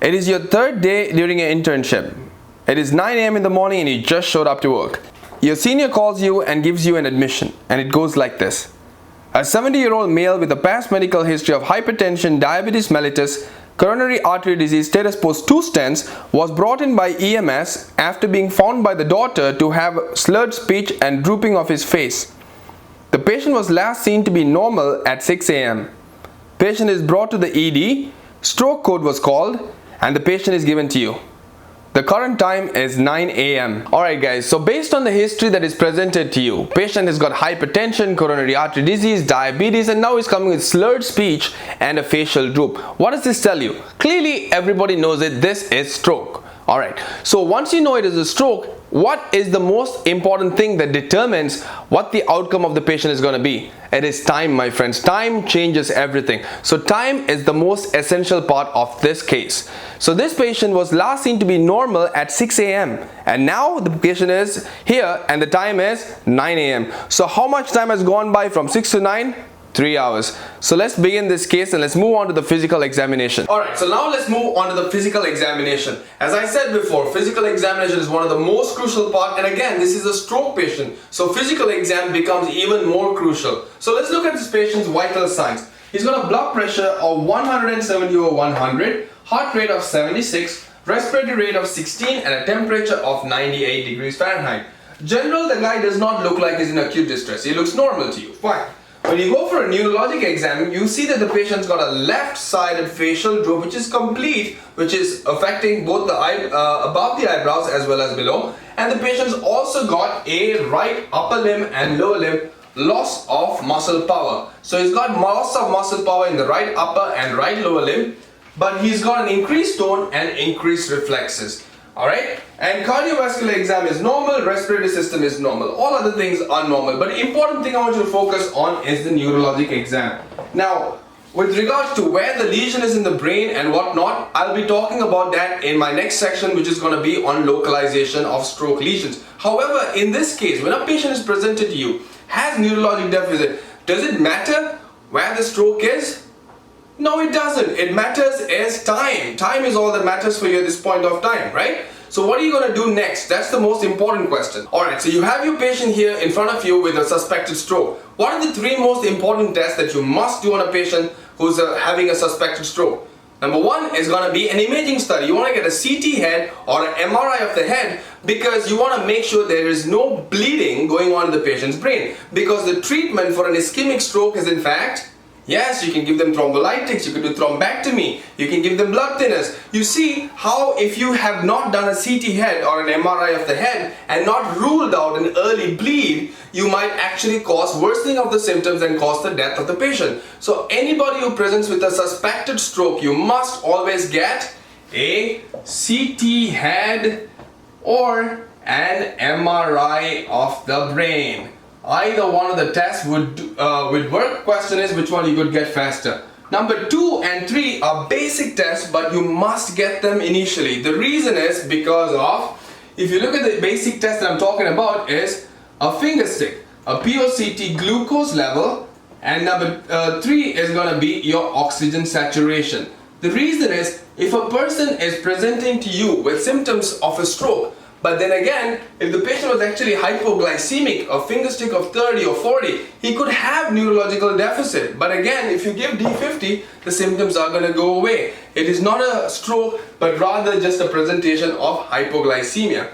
It is your third day during your internship. It is 9 a.m. in the morning and you just showed up to work. Your senior calls you and gives you an admission, and it goes like this. A 70-year-old male with a past medical history of hypertension, diabetes mellitus, coronary artery disease, status post 2 stents was brought in by EMS after being found by the daughter to have slurred speech and drooping of his face. The patient was last seen to be normal at 6 a.m. Patient is brought to the ED, stroke code was called, and the patient is given to you. The current time is 9 a.m. Alright guys, so based on the history that is presented to you, patient has got hypertension, coronary artery disease, diabetes, and now he's coming with slurred speech and a facial droop. What does this tell you? Clearly everybody knows it, this is stroke. Alright, so once you know it is a stroke, what is the most important thing that determines what the outcome of the patient is going to be? It is time, my friends. Time changes everything. So time is the most essential part of this case. So this patient was last seen to be normal at 6 a.m. and now the patient is here and the time is 9 a.m. So how much time has gone by from 6 to 9? 3 hours. So let's begin this case and let's move on to the physical examination. Alright, so now let's move on to the physical examination. As I said before, physical examination is one of the most crucial part, and again, this is a stroke patient. So physical exam becomes even more crucial. So let's look at this patient's vital signs. He's got a blood pressure of 170/100, heart rate of 76, respiratory rate of 16, and a temperature of 98 degrees Fahrenheit. General, the guy does not look like he's in acute distress. He looks normal to you. Fine. When you go for a neurologic exam, you see that the patient's got a left-sided facial droop which is complete, which is affecting both the above the eyebrows as well as below, and the patient's also got a right upper limb and lower limb loss of muscle power. So he's got loss of muscle power in the right upper and right lower limb, but he's got an increased tone and increased reflexes. Alright, and cardiovascular exam is normal, respiratory system is normal, all other things are normal, but the important thing I want you to focus on is the neurologic exam. Now, with regards to where the lesion is in the brain and whatnot, I'll be talking about that in my next section, which is going to be on localization of stroke lesions. However, in this case, when a patient is presented to you, has neurologic deficit, does it matter where the stroke is? No, it doesn't. It matters is time. Time is all that matters for you at this point of time, right? So what are you going to do next? That's the most important question. Alright, so you have your patient here in front of you with a suspected stroke. What are the 3 most important tests that you must do on a patient who's having a suspected stroke? Number 1 is going to be an imaging study. You want to get a CT head or an MRI of the head because you want to make sure there is no bleeding going on in the patient's brain. Because the treatment for an ischemic stroke is in fact, yes, you can give them thrombolytics, you can do thrombectomy, you can give them blood thinners. You see how if you have not done a CT head or an MRI of the head and not ruled out an early bleed, you might actually cause worsening of the symptoms and cause the death of the patient. So anybody who presents with a suspected stroke, you must always get a CT head or an MRI of the brain. Either one of the tests would work. Question is which one you could get faster. Number 2 and 3 are basic tests, but you must get them initially. The reason is because of, if you look at the basic test that I'm talking about, is a finger stick, a POCT glucose level, and number 3 is going to be your oxygen saturation. The reason is if a person is presenting to you with symptoms of a stroke, but then again, if the patient was actually hypoglycemic, a finger stick of 30 or 40, he could have neurological deficit. But again, if you give D50, the symptoms are going to go away. It is not a stroke, but rather just a presentation of hypoglycemia.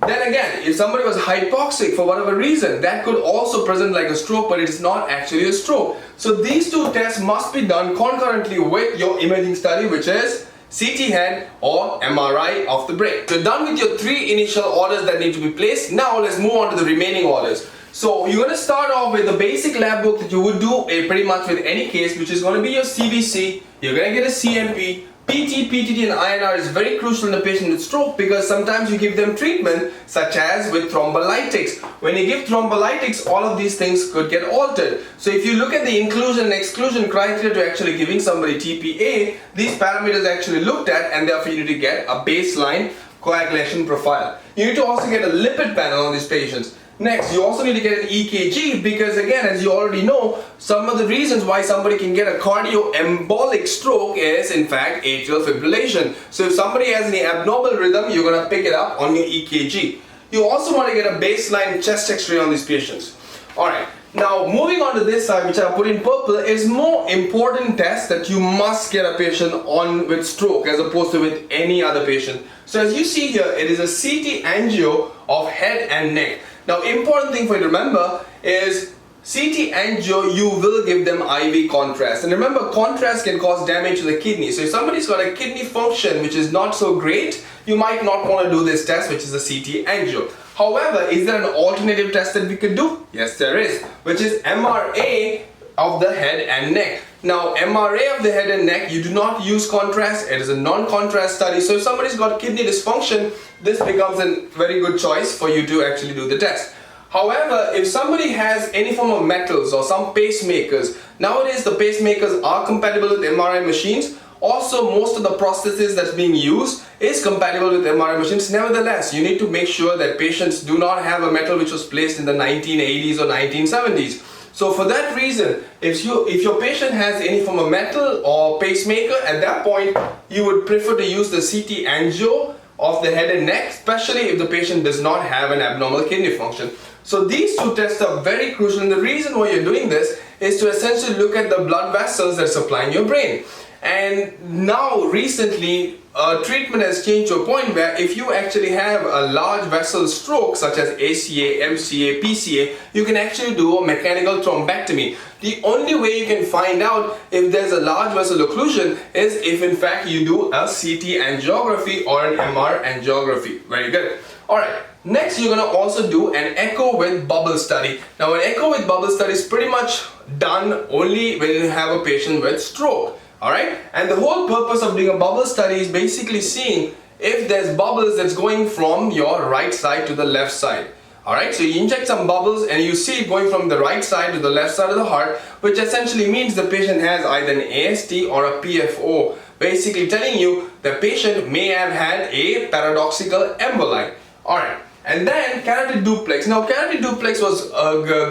Then again, if somebody was hypoxic for whatever reason, that could also present like a stroke, but it is not actually a stroke. So these 2 tests must be done concurrently with your imaging study, which is CT head or MRI of the brain. So done with your 3 initial orders that need to be placed. Now let's move on to the remaining orders. So you're going to start off with the basic lab book that you would do pretty much with any case, which is going to be your CBC. You're going to get a CMP. PT, PTT and INR is very crucial in a patient with stroke because sometimes you give them treatment such as with thrombolytics. When you give thrombolytics, all of these things could get altered. So if you look at the inclusion and exclusion criteria to actually giving somebody TPA, these parameters are actually looked at, and therefore you need to get a baseline coagulation profile. You need to also get a lipid panel on these patients. Next, you also need to get an EKG because again, as you already know, some of the reasons why somebody can get a cardioembolic stroke is in fact atrial fibrillation. So if somebody has any abnormal rhythm, you're going to pick it up on your EKG. You also want to get a baseline chest x-ray on these patients. Alright, now moving on to this side, which I put in purple, is more important test that you must get a patient on with stroke as opposed to with any other patient. So as you see here, it is a CT angio of head and neck. Now, important thing for you to remember is CT angio, you will give them IV contrast. And remember, contrast can cause damage to the kidney. So if somebody's got a kidney function which is not so great, you might not want to do this test, which is a CT angio. However, is there an alternative test that we could do? Yes, there is, which is MRA of the head and neck. Now, MRA of the head and neck, you do not use contrast. It is a non-contrast study. So if somebody's got kidney dysfunction, this becomes a very good choice for you to actually do the test. However, if somebody has any form of metals or some pacemakers, nowadays the pacemakers are compatible with MRI machines. Also, most of the prosthesis that's being used is compatible with MRI machines. Nevertheless, you need to make sure that patients do not have a metal which was placed in the 1980s or 1970s. So for that reason, if your patient has any form of metal or pacemaker, at that point, you would prefer to use the CT angio of the head and neck, especially if the patient does not have an abnormal kidney function. So these two tests are very crucial, and the reason why you're doing this is to essentially look at the blood vessels that are supplying your brain. And now recently treatment has changed to a point where if you actually have a large vessel stroke such as ACA, MCA, PCA, you can actually do a mechanical thrombectomy. The only way you can find out if there's a large vessel occlusion is if in fact you do a CT angiography or an MR angiography. Very good. Alright, next you're going to also do an echo with bubble study. Now an echo with bubble study is pretty much done only when you have a patient with stroke. Alright, and the whole purpose of doing a bubble study is basically seeing if there's bubbles that's going from your right side to the left side. Alright, so you inject some bubbles and you see it going from the right side to the left side of the heart, which essentially means the patient has either an AST or a PFO, basically telling you the patient may have had a paradoxical emboli. Alright. And then carotid duplex. Now carotid duplex was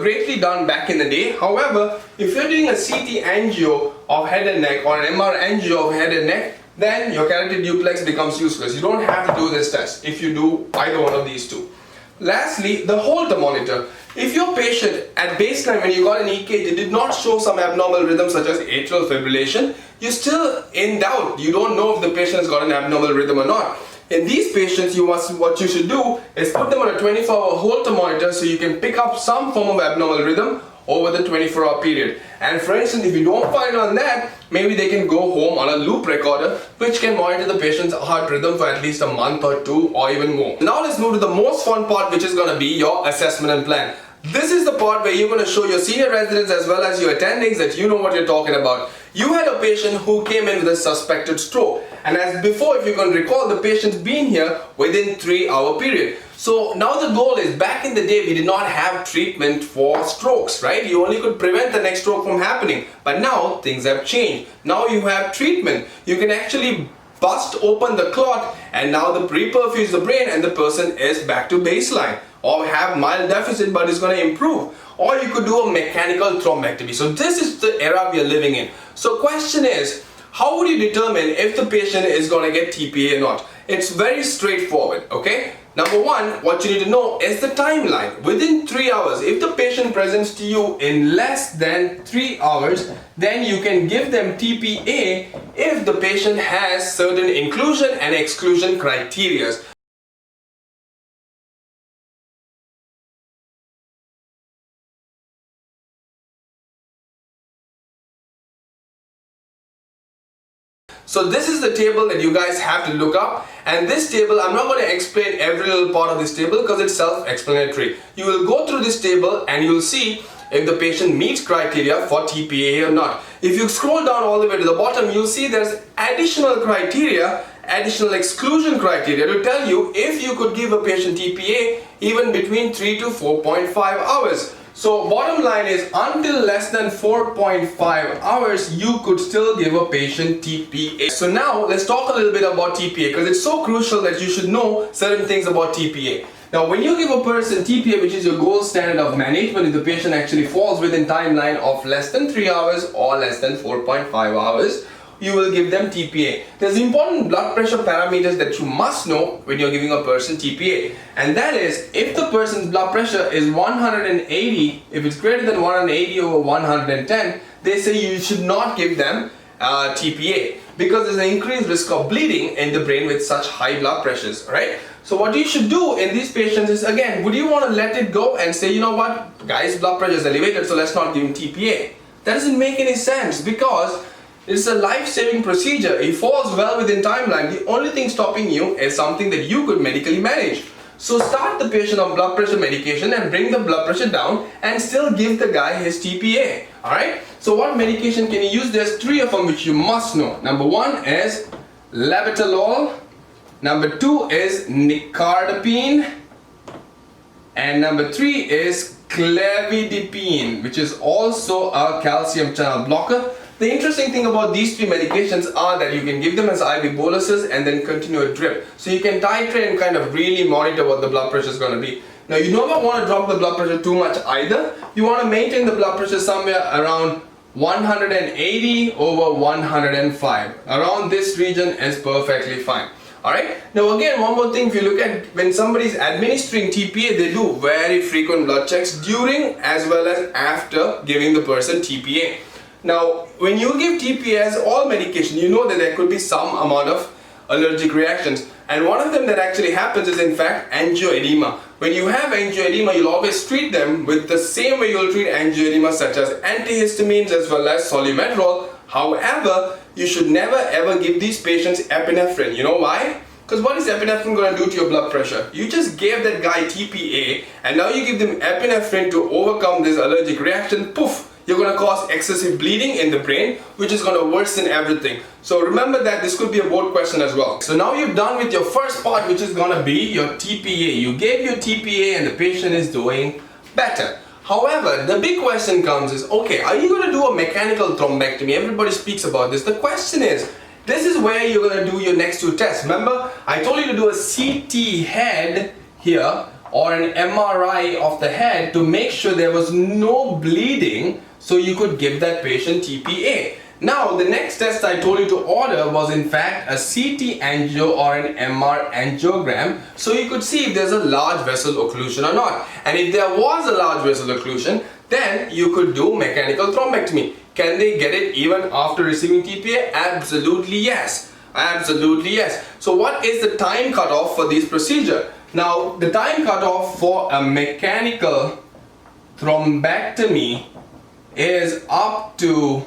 greatly done back in the day. However, if you're doing a CT angio of head and neck or an MR angio of head and neck, then your carotid duplex becomes useless. You don't have to do this test if you do either one of these two. Lastly, the Holter monitor. If your patient at baseline when you got an EKG did not show some abnormal rhythm such as atrial fibrillation, you're still in doubt. You don't know if the patient has got an abnormal rhythm or not. In these patients, what you should do is put them on a 24-hour Holter monitor so you can pick up some form of abnormal rhythm over the 24-hour period. And for instance, if you don't find on that, maybe they can go home on a loop recorder which can monitor the patient's heart rhythm for at least a month or two or even more. Now let's move to the most fun part, which is going to be your assessment and plan. This is the part where you're going to show your senior residents as well as your attendings that you know what you're talking about. You had a patient who came in with a suspected stroke, and as before, if you can recall, the patient's been here within 3-hour period. So now the goal is, back in the day we did not have treatment for strokes, right? You only could prevent the next stroke from happening, but now things have changed. Now you have treatment. You can actually bust open the clot and now reperfuse the brain and the person is back to baseline, or have mild deficit but is going to improve. Or you could do a mechanical thrombectomy. So this is the era we are living in. So question is, how would you determine if the patient is going to get TPA or not? It's very straightforward, okay? Number one, what you need to know is the timeline. Within 3 hours, if the patient presents to you in less than 3 hours, then you can give them TPA if the patient has certain inclusion and exclusion criteria. So this is the table that you guys have to look up, and this table, I'm not going to explain every little part of this table because it's self-explanatory. You will go through this table and you will see if the patient meets criteria for TPA or not. If you scroll down all the way to the bottom, you'll see there's additional criteria, additional exclusion criteria to tell you if you could give a patient TPA even between 3 to 4.5 hours. So bottom line is, until less than 4.5 hours, you could still give a patient TPA. So now let's talk a little bit about TPA because it's so crucial that you should know certain things about TPA. Now, when you give a person TPA, which is your gold standard of management, if the patient actually falls within timeline of less than 3 hours or less than 4.5 hours, you will give them TPA. There's important blood pressure parameters that you must know when you're giving a person TPA, and that is if the person's blood pressure is 180, if it's greater than 180 over 110, they say you should not give them TPA because there's an increased risk of bleeding in the brain with such high blood pressures, right? So what you should do in these patients is, again, would you want to let it go and say, you know what, guy's blood pressure is elevated, so let's not give him TPA? That doesn't make any sense because it's a life-saving procedure. He falls well within timeline. The only thing stopping you is something that you could medically manage. So start the patient on blood pressure medication and bring the blood pressure down and still give the guy his TPA. Alright? So what medication can you use? There's 3 of them which you must know. Number 1 is labetalol. Number 2 is nicardipine. And number 3 is clevidipine, which is also a calcium channel blocker. The interesting thing about these 3 medications are that you can give them as IV boluses and then continue a drip. So you can titrate and kind of really monitor what the blood pressure is going to be. Now you don't want to drop the blood pressure too much either. You want to maintain the blood pressure somewhere around 180 over 105. Around this region is perfectly fine. Alright, now again, one more thing, if you look at when somebody is administering TPA, they do very frequent blood checks during as well as after giving the person TPA. Now, when you give TPA as all medication, you know that there could be some amount of allergic reactions, and one of them that actually happens is in fact angioedema. When you have angioedema, you'll always treat them with the same way you'll treat angioedema, such as antihistamines as well as Solumetrol. However, you should never ever give these patients epinephrine. You know why? Because what is epinephrine going to do to your blood pressure? You just gave that guy TPA and now you give them epinephrine to overcome this allergic reaction. Poof! You're going to cause excessive bleeding in the brain, which is going to worsen everything. So remember that this could be a board question as well. So now you've done with your first part, which is going to be your TPA. You gave your TPA and the patient is doing better. However, the big question comes is, okay, are you going to do a mechanical thrombectomy? Everybody speaks about this. The question is, this is where you're going to do your next 2 tests. Remember, I told you to do a CT head here or an MRI of the head to make sure there was no bleeding so you could give that patient TPA. Now, the next test I told you to order was in fact a CT angio or an MR angiogram, so you could see if there's a large vessel occlusion or not. And if there was a large vessel occlusion, then you could do mechanical thrombectomy. Can they get it even after receiving TPA? Absolutely yes. Absolutely yes. So what is the time cutoff for this procedure? Now, the time cutoff for a mechanical thrombectomy is up to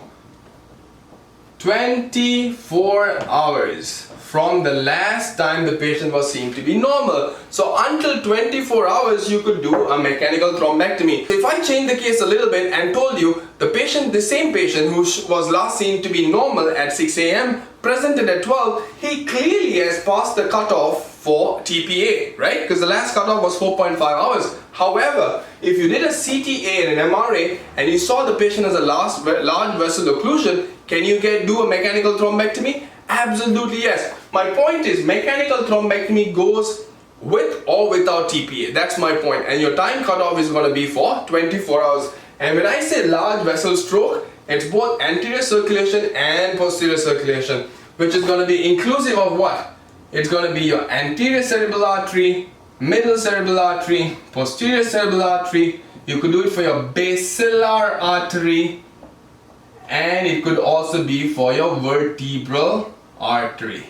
24 hours from the last time the patient was seen to be normal. So until 24 hours you could do a mechanical thrombectomy. If I change the case a little bit and told you the same patient who was last seen to be normal at 6 a.m. presented at 12, he clearly has passed the cutoff for TPA, right? Because the last cutoff was 4.5 hours. However, if you did a CTA and an MRA and you saw the patient has a large vessel occlusion, can you do a mechanical thrombectomy? Absolutely yes. My point is mechanical thrombectomy goes with or without TPA. That's my point. And your time cutoff is going to be for 24 hours. And when I say large vessel stroke, it's both anterior circulation and posterior circulation, which is going to be inclusive of what? It's going to be your anterior cerebral artery, middle cerebral artery, posterior cerebral artery. You could do it for your basilar artery, and it could also be for your vertebral artery.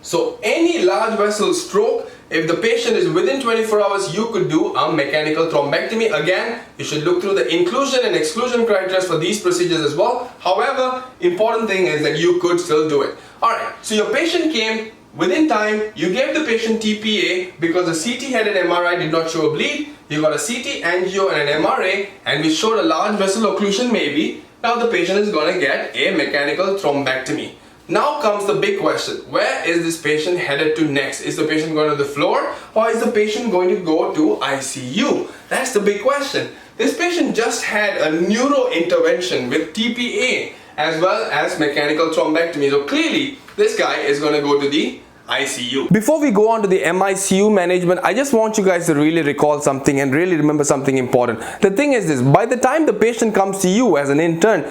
So any large vessel stroke, if the patient is within 24 hours, you could do a mechanical thrombectomy. Again, you should look through the inclusion and exclusion criteria for these procedures as well. However, important thing is that you could still do it. Alright, so your patient came within time, you gave the patient TPA because the CT head and MRI did not show a bleed. You got a CT angio and an MRA, and we showed a large vessel occlusion maybe. Now the patient is going to get a mechanical thrombectomy. Now comes the big question. Where is this patient headed to next? Is the patient going to the floor, or is the patient going to go to ICU? That's the big question. This patient just had a neuro intervention with TPA as well as mechanical thrombectomy. So clearly this guy is going to go to the ICU. Before we go on to the MICU management, I just want you guys to really recall something and really remember something important. The thing is this: by the time the patient comes to you as an intern,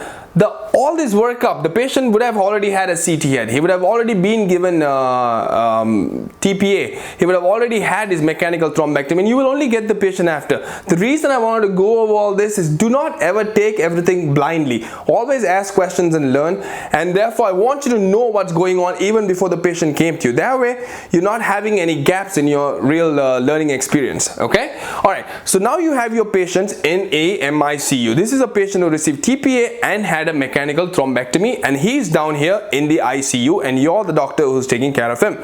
all this workup, the patient would have already had a CT head. He would have already been given TPA. He would have already had his mechanical thrombectomy, and you will only get the patient after. The reason I wanted to go over all this is, do not ever take everything blindly. Always ask questions and learn, and therefore I want you to know what's going on even before the patient came to you. That way you're not having any gaps in your real learning experience. Okay? Alright, so now you have your patients in a MICU. This is a patient who received TPA and had a mechanical thrombectomy, and he's down here in the ICU, and you're the doctor who's taking care of him.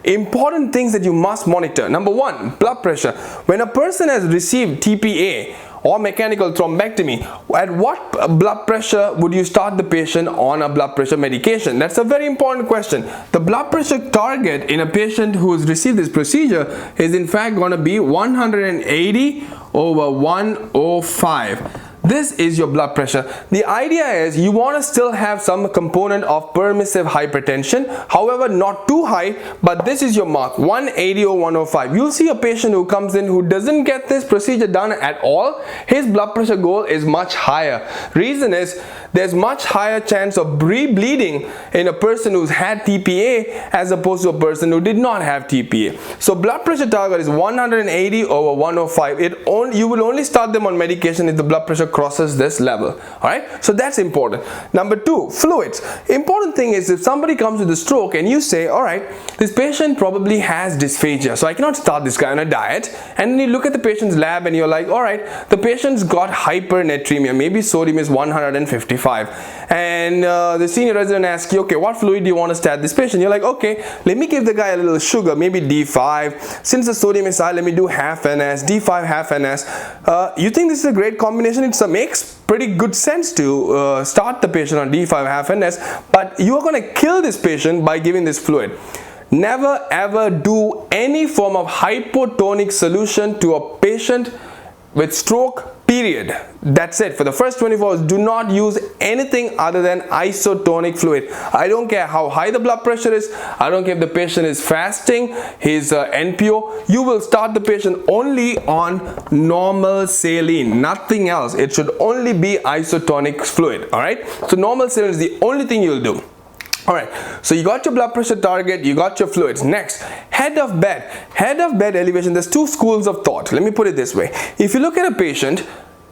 Important things that you must monitor. Number one, blood pressure. When a person has received TPA or mechanical thrombectomy, at what blood pressure would you start the patient on a blood pressure medication? That's a very important question. The blood pressure target in a patient who has received this procedure is in fact going to be 180/105. This is your blood pressure. The idea is you want to still have some component of permissive hypertension, however not too high, but this is your mark, 180/105. You'll see a patient who comes in who doesn't get this procedure done at all. His blood pressure goal is much higher. Reason is, there's much higher chance of bleeding in a person who's had TPA as opposed to a person who did not have TPA. So blood pressure target is 180/105. You will only start them on medication if the blood pressure crosses this level. Alright, so that's important. Number two, fluids. Important thing is, if somebody comes with a stroke and you say, alright, this patient probably has dysphagia, so I cannot start this guy on a diet, and then you look at the patient's lab and you're like, alright, the patient's got hypernatremia, maybe sodium is 155, and the senior resident asks you, okay, what fluid do you want to start this patient? You're like, okay, let me give the guy a little sugar, maybe D5. Since the sodium is high, let me do half NS, D5 half NS. You think this is a great combination? It makes pretty good sense to start the patient on D5 half NS, but you are going to kill this patient by giving this fluid. Never ever do any form of hypotonic solution to a patient with stroke, period. That's it. For the first 24 hours, do not use anything other than isotonic fluid. I don't care how high the blood pressure is. I don't care if the patient is fasting, his NPO. You will start the patient only on normal saline, nothing else. It should only be isotonic fluid. Alright, so normal saline is the only thing you'll do. Alright, so you got your blood pressure target, you got your fluids. Next, head of bed. Head of bed elevation, there's two schools of thought. Let me put it this way. If you look at a patient,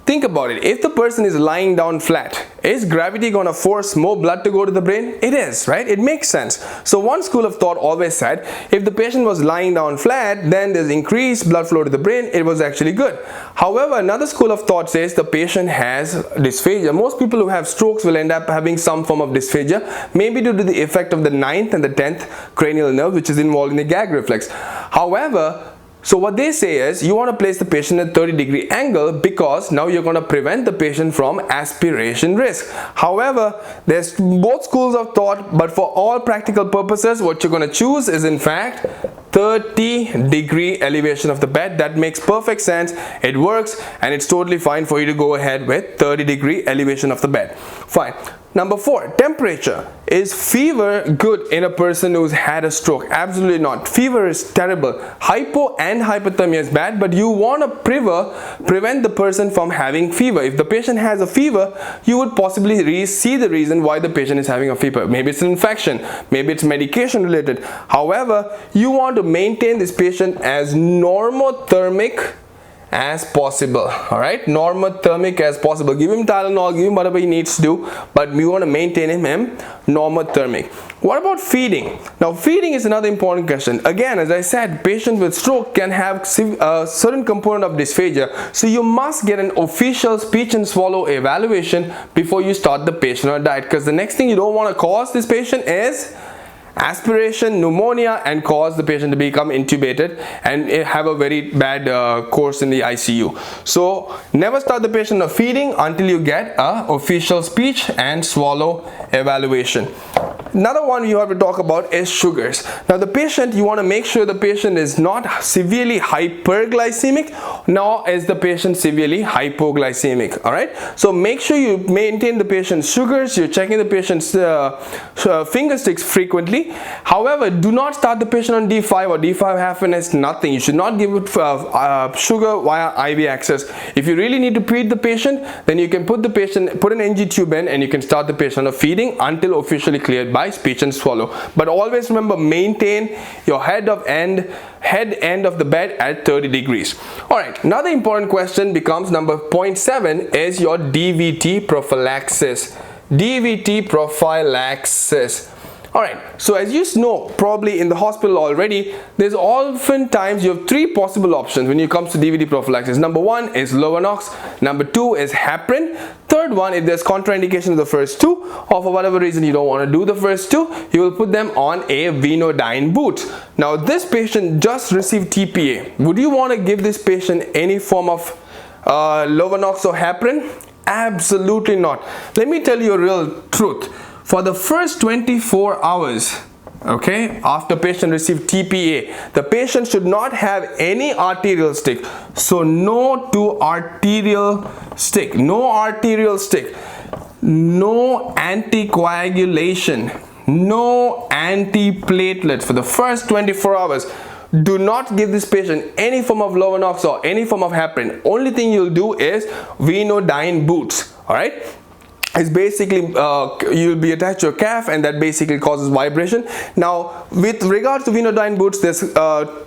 think about it. If the person is lying down flat, is gravity going to force more blood to go to the brain? It is, right? It makes sense. So one school of thought always said, if the patient was lying down flat, then there's increased blood flow to the brain. It was actually good. However, another school of thought says the patient has dysphagia. Most people who have strokes will end up having some form of dysphagia, maybe due to the effect of the 9th and the 10th cranial nerve, which is involved in the gag reflex. However, so what they say is, you want to place the patient at 30-degree angle because now you're going to prevent the patient from aspiration risk. However, there's both schools of thought, but for all practical purposes, what you're going to choose is in fact 30-degree elevation of the bed. That makes perfect sense. It works, and it's totally fine for you to go ahead with 30-degree elevation of the bed. Fine. Number 4, temperature. Is fever good in a person who's had a stroke? Absolutely not. Fever is terrible. Hypo and hypothermia is bad, but you want to prevent the person from having fever. If the patient has a fever, you would possibly see the reason why the patient is having a fever. Maybe it's an infection, maybe it's medication related. However, you want to maintain this patient as normothermic as possible. Alright, normothermic as possible. Give him Tylenol, give him whatever he needs to do, but we want to maintain him normothermic. What about feeding? Now, feeding is another important question. Again, as I said, patients with stroke can have a certain component of dysphagia, so you must get an official speech and swallow evaluation before you start the patient on a diet, because the next thing you don't want to cause this patient is aspiration, pneumonia, and cause the patient to become intubated and have a very bad course in the ICU. So never start the patient on feeding until you get a official speech and swallow evaluation. Another one you have to talk about is sugars. Now the patient, you want to make sure the patient is not severely hyperglycemic, nor is the patient severely hypoglycemic. Alright, so make sure you maintain the patient's sugars. You're checking the patient's finger sticks frequently. However, do not start the patient on D5 or D5 half nothing. You should not give it sugar via IV access. If you really need to treat the patient, then you can put an NG tube in, and you can start the patient on feeding until officially cleared by speech and swallow. But always remember, maintain your head end of the bed at 30 degrees. Alright, another important question becomes number 0.7 is your DVT prophylaxis. DVT prophylaxis. Alright, so as you know probably in the hospital already, there's oftentimes you have three possible options when it comes to DVT prophylaxis. Number one is Lovenox, number two is heparin, third one, if there's contraindication of the first two, or for whatever reason you don't want to do the first two, you will put them on a Venodyne boot. Now this patient just received TPA. Would you want to give this patient any form of Lovenox or heparin? Absolutely not. Let me tell you a real truth. For the first 24 hours, okay, after patient received TPA, the patient should not have any arterial stick. So no to arterial stick, no arterial stick, no anticoagulation, no antiplatelets for the first 24 hours. Do not give this patient any form of Lovenox or any form of heparin. Only thing you'll do is Venodyne boots. All right. It's basically you'll be attached to your calf, and that basically causes vibration. Now with regards to Venodyne boots, there's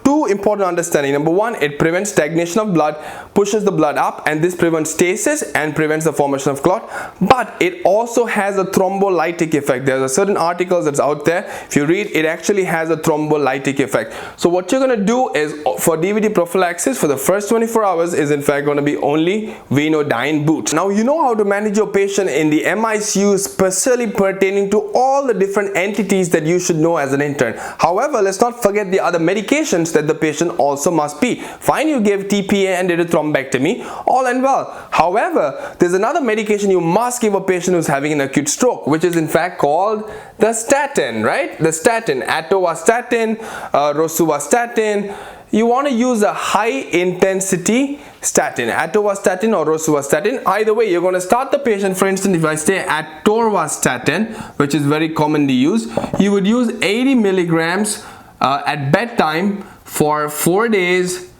two important understanding. Number one, it prevents stagnation of blood, pushes the blood up, and this prevents stasis and prevents the formation of clot. But it also has a thrombolytic effect. There's a certain articles that's out there, if you read, it actually has a thrombolytic effect. So what you're going to do is for DVT prophylaxis for the first 24 hours is in fact going to be only Venodyne boots. Now you know how to manage your patient in the MICU, especially pertaining to all the different entities that you should know as an intern. However, let's not forget the other medications that the patient also must be. Fine, you gave TPA and did a thrombectomy, all and well. However, there's another medication you must give a patient who's having an acute stroke, which is in fact called the statin, right? The statin, atorvastatin, rosuvastatin. You want to use a high intensity statin, atorvastatin or rosuvastatin. Either way, you're going to start the patient. For instance, if I say atorvastatin, which is very commonly used, you would use 80 milligrams at bedtime for 4 days,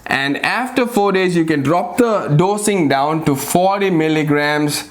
and after 4 days you can drop the dosing down to 40 milligrams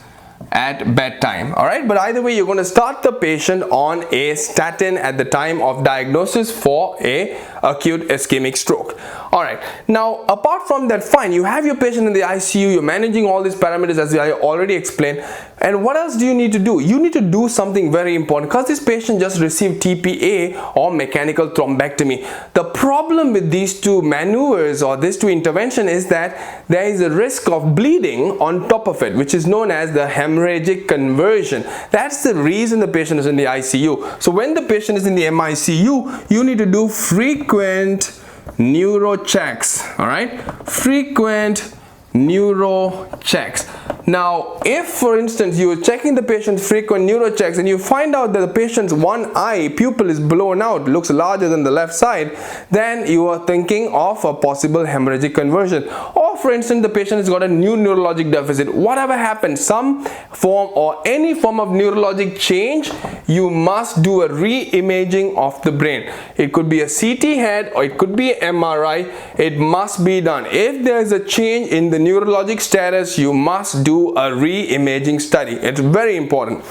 at bedtime. All right, but either way, you're going to start the patient on a statin at the time of diagnosis for a acute ischemic stroke. All right, now apart from that, fine, you have your patient in the ICU, you're managing all these parameters as I already explained. And what else do you need to do? You need to do something very important, because this patient just received TPA or mechanical thrombectomy. The problem with these two maneuvers or these two interventions is that there is a risk of bleeding on top of it, which is known as the hemorrhagic conversion. That's the reason the patient is in the ICU. So when the patient is in the MICU, you need to do frequent neuro checks. All right, frequent neuro checks. Now, if for instance you are checking the patient's frequent neuro checks and you find out that the patient's one eye pupil is blown out, looks larger than the left side, then you are thinking of a possible hemorrhagic conversion. Or for instance, the patient has got a new neurologic deficit. Whatever happens, some form or any form of neurologic change, you must do a re-imaging of the brain. It could be a CT head or it could be an MRI. It must be done. If there is a change in the neurologic status, you must do a re-imaging study. It's very important.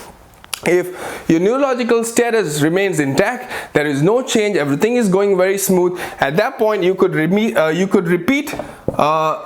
If your neurological status remains intact, there is no change, everything is going very smooth, at that point you could repeat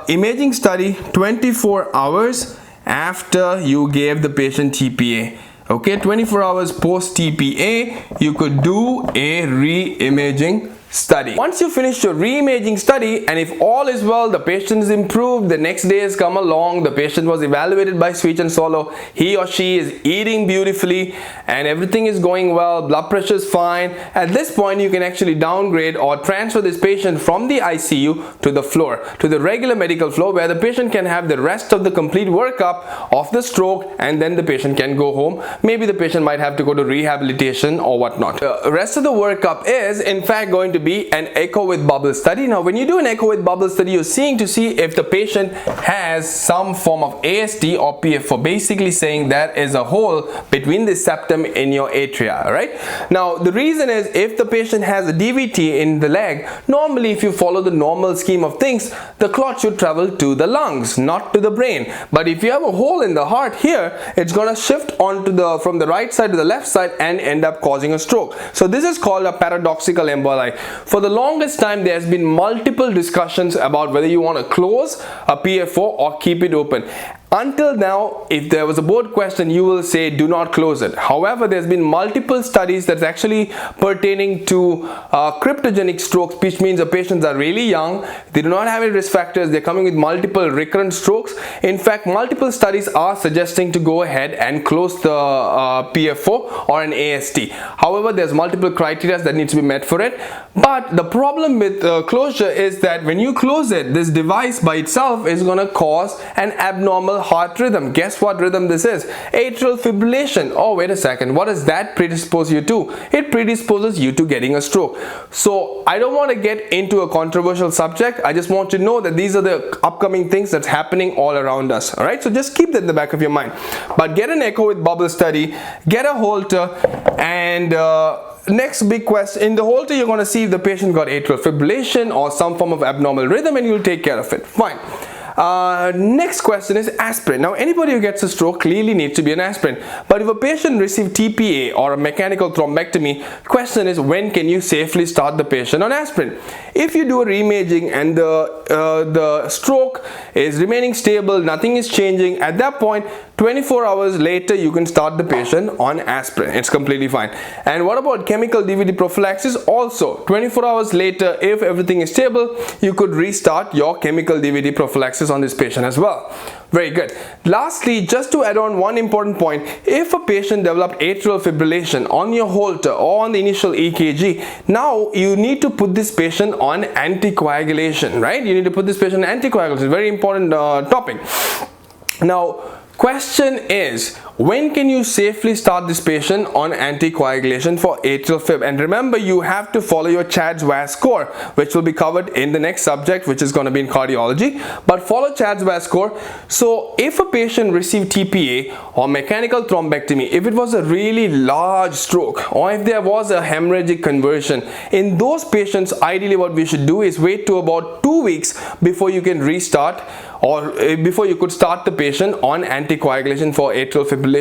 imaging study 24 hours after you gave the patient TPA. Okay, 24 hours post TPA, you could do a re-imaging study. Once you finish your re-imaging study, and if all is well, the patient is improved, the next day has come along, the patient was evaluated by speech and swallow, he or she is eating beautifully and everything is going well, blood pressure is fine, at this point you can actually downgrade or transfer this patient from the ICU to the floor, to the regular medical floor, where the patient can have the rest of the complete workup of the stroke, and then the patient can go home. Maybe the patient might have to go to rehabilitation or whatnot. The rest of the workup is in fact going to be an echo with bubble study. Now when you do an echo with bubble study, you're seeing to see if the patient has some form of AST or PF4, basically saying there is a hole between the septum in your atria, right? Now the reason is, if the patient has a DVT in the leg, normally if you follow the normal scheme of things, the clot should travel to the lungs, not to the brain. But if you have a hole in the heart here, it's going to shift onto from the right side to the left side and end up causing a stroke. So this is called a paradoxical emboli. For the longest time, there has been multiple discussions about whether you want to close a PF4 or keep it open. Until now, if there was a board question, you will say do not close it. However, there's been multiple studies that's actually pertaining to cryptogenic strokes, which means the patients are really young, they do not have any risk factors, they're coming with multiple recurrent strokes. In fact, multiple studies are suggesting to go ahead and close the PF4 or an AST. However, there's multiple criteria that need to be met for it. But the problem with closure is that when you close it, this device by itself is going to cause an abnormal heart rhythm. Guess what rhythm this is? Atrial fibrillation. Oh, wait a second, what does that predispose you to? It predisposes you to getting a stroke. So I don't want to get into a controversial subject. I just want to know that these are the upcoming things that's happening all around us. All right, so just keep that in the back of your mind. But get an echo with bubble study, get a Holter, and next big question, in the Holter you're going to see if the patient got atrial fibrillation or some form of abnormal rhythm, and you'll take care of it. Fine. Next question is aspirin. Now anybody who gets a stroke clearly needs to be an aspirin, but if a patient received TPA or a mechanical thrombectomy, question is, when can you safely start the patient on aspirin? If you do a reimaging and the stroke is remaining stable, nothing is changing, at that point 24 hours later you can start the patient on aspirin. It's completely fine. And what about chemical DVD prophylaxis? Also 24 hours later, if everything is stable, you could restart your chemical DVD prophylaxis on this patient as well. Very good. Lastly, just to add on one important point, if a patient developed atrial fibrillation on your Holter or on the initial EKG, now you need to put this patient on anticoagulation, right? You need to put this patient on anticoagulation. Very important topic. Now, question is, when can you safely start this patient on anticoagulation for atrial fib? And remember, you have to follow your CHADS-VAS score, which will be covered in the next subject, which is going to be in cardiology. But follow CHADS-VAS score. So if a patient received TPA or mechanical thrombectomy, if it was a really large stroke, or if there was a hemorrhagic conversion, in those patients, ideally what we should do is wait to about 2 weeks before you can restart, or before you could start the patient on anticoagulation for atrial fibrillation.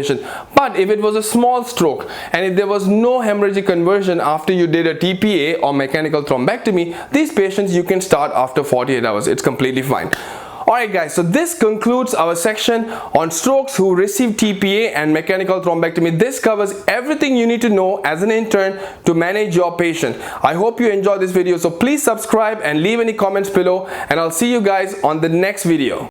But if it was a small stroke and if there was no hemorrhagic conversion after you did a TPA or mechanical thrombectomy, these patients you can start after 48 hours. It's completely fine. Alright guys, so this concludes our section on strokes who receive TPA and mechanical thrombectomy. This covers everything you need to know as an intern to manage your patient. I hope you enjoyed this video, so please subscribe and leave any comments below, and I'll see you guys on the next video.